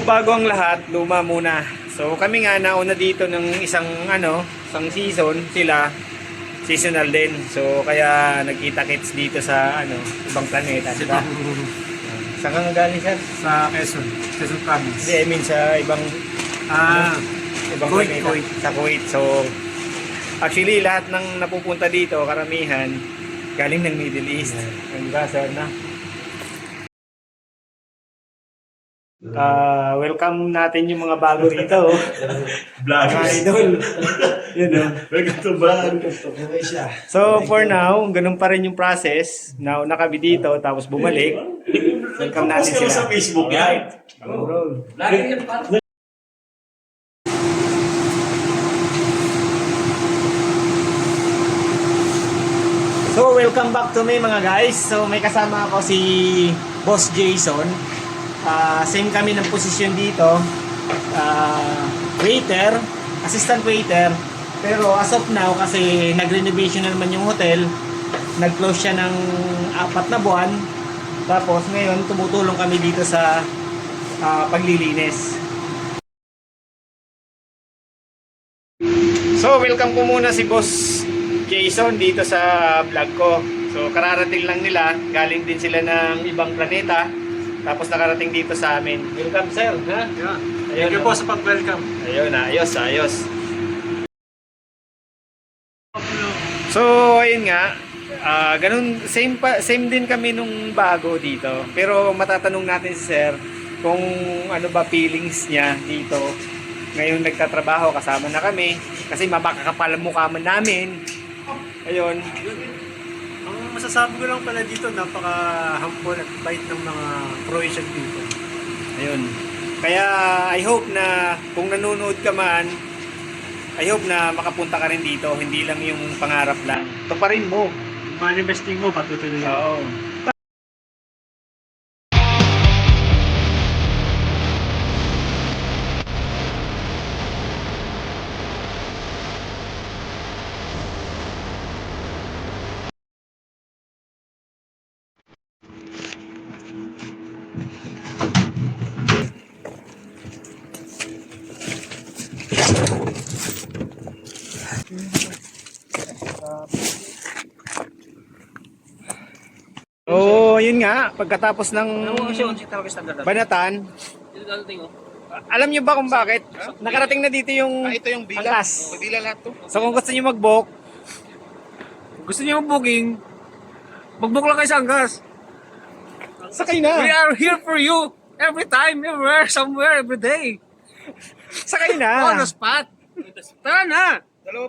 bago ang lahat, luma muna. So kami nga nauna dito ng isang season, sila seasonal din. So kaya nagkita-kits dito sa ibang planeta, di ba? Saan ka nga galing, sir? Sa Quezon Province. Hindi, I mean sa ibang Kuwait, planeta. Kuwait. Sa Kuwait. So actually lahat ng napupunta dito, karamihan galing ng Middle East. Di ba, sir, na? Welcome natin yung mga bago rito. Vloggers. Idol. Welcome to vlog. So for now, ganun pa rin yung process. Nauna kami dito, tapos bumalik. Welcome natin Post ka sila. sa Facebook yan. Bro. So welcome back to me mga guys. So may kasama ako si Boss Jason. Same kami ng posisyon dito. Waiter, assistant waiter. Pero as of now, kasi nag-renovation na naman yung hotel, nag-close siya ng 4 na buwan. Tapos ngayon, tumutulong kami dito sa paglilinis. So, welcome ko muna si Boss Jason dito sa vlog ko. So, kararating lang nila. Galing din sila ng ibang planeta. Tapos nakarating dito sa amin. Welcome, sir. Ha? Yeah. Ayun, Thank you po sa pag-welcome. Ayun, ayos, ayos. So, ayun nga. Ganun, same din kami nung bago dito. Pero matatanong natin si sir kung ano ba feelings niya dito. Ngayon nagtatrabaho, kasama na kami. Kasi makakapal ang mukha man namin. Ayun. Ang masasabi ko lang pala dito, napaka-humble at bait ng mga Croatian people. Ayun. Kaya I hope na kung nanonood ka man, I hope na makapunta ka rin dito. Hindi lang yung pangarap lang. Tuparin mo. Yung manifesting mo, patutuloy yan. Oo. Oo, yun nga. Pagkatapos ng banatan, alam nyo ba kung bakit? Nakarating na dito yung Ito yung bila. angkas. Bila lahat to. So kung gusto nyo mag-book, Gusto niyo mag-booking? Mag-book lang kayo sa Angkas. sakay We na. are here for you. Every time, everywhere, somewhere, every day. Sakay On na. the spot. Tara na!